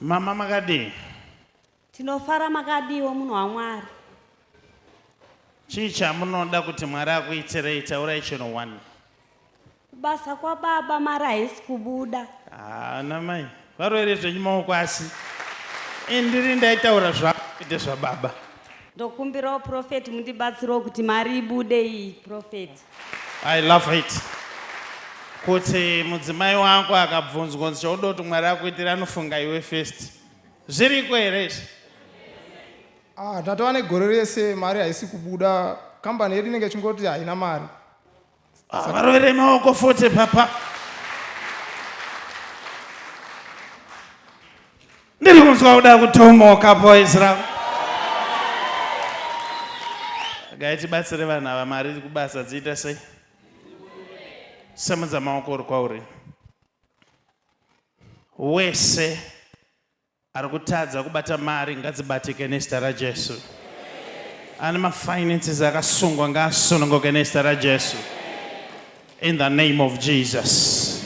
Mama makadi. Tinofara makadiwo munhu waMwari. Chicha munoda kuti Mwari akuitirei, taurai chinhu 1. Kubasa kwababa mari haisi kubuda. Namai, varwere zvenyu maoko asi. Indiri ndaitaura zvakuite zvababa. Ndokumbirawo Prophet mundibatsirewo kuti mari ibude iyi, Prophet. I love it. Kuti mudzimai wangu akabvunzwa kuti chauda kuti Mwari akuitira anofunga iwe first. Zviriko here? Tatova negore rese mari haisi kubuda, kambani yedu inenge ichingoti haina mari. Varwere maoko futi papa. Ndiri kunzwa kuda kutomoka boys ravo. Ngaitibatsire vanhu ava mari kubasa dziita sei? Semudza maoko uri kwauri. Wese ari kutadza kubata mari ngadzibatike nezita raJesu. Ane mafinances akasungwa ngaasununguke nezita raJesu. In the name of Jesus.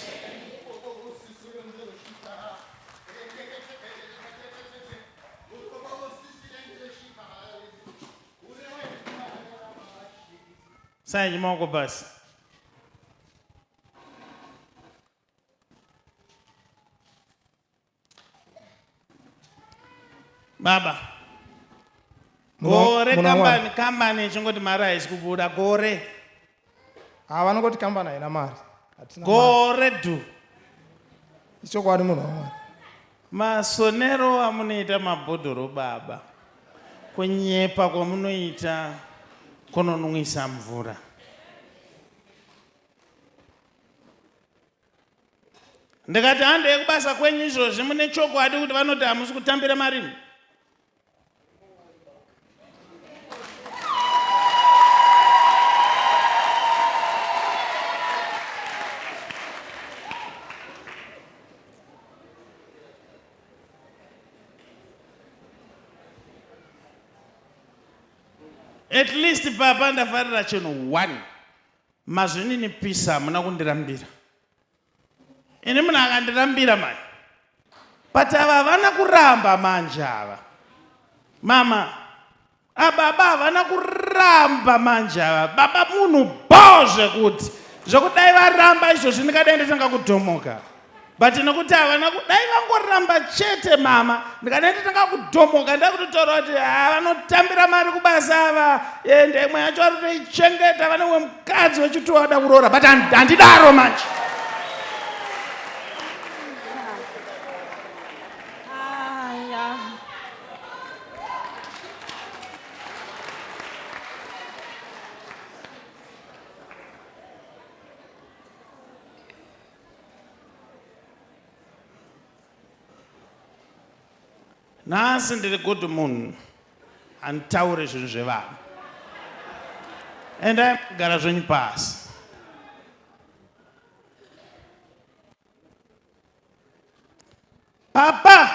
Sai maoko basi. Baba. Gore kambani chingoti mari haisi kubuda gore. Vanongoti kambani haina mari. Gore du. Ichokwadi munhu waMwari. Masonero amunoita mabhodhoro baba. Kunyepa kwamunoita kunonwisa mvura. Ndikati handei kubasa kwenyu izvozvi mune chokwadi kuti vanoti hamusi kutambira mari. At least papa ndafarira chinhu 1. Mazvinini pisa muna kundirambira. Ini munhu akandirambira mai. But ava havana kuramba manje ava. Mama, ababa havana kuramba manje ava. Baba munhu bo zvekuti. Zvekudai varamba izvozvi ndikadai nditanga kudhomoka. But nokuti havana kudai vangoramba chete mama. Ndikadai nditanga kudhomoka ndakutotaura kuti vanotambira mari kubasa ava. Ende imwe yacho vari kutoichengeta vane umwe mukadzi wechituwa wada kuroora. But handidaro manje. Nhasi ndiri kuti munhu anditaure zvinhu zvevanhu. Endai kugara zvenyu pasi. Papa!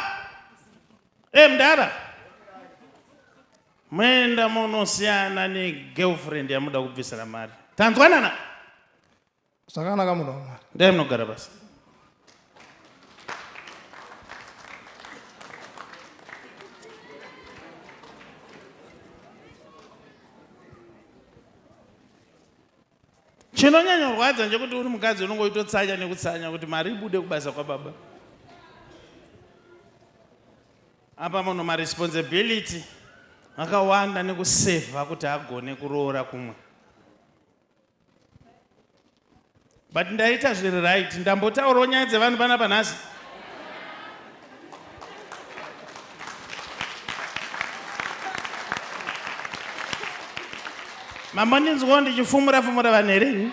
Mudara! Muenda munosiyana negirlfriend yamuda kubvisira mari. Tanzwanana? Zvakanaka munhu waMwari. Ndai munogara basi. Chinonyanya kurwadza ndechekuti uri mukadzi unongoitotsanya nekutsanya kuti mari ibude kubasa kwababa. Apa munhu maresponsibility akawanda nekusevha kuti agone kuroora kumwe. But ndaita zviri right. Ndambotaurawo nyaya dzevanhu panapa nhasi. Mama ndinzwawo ndichifumura vanhu here?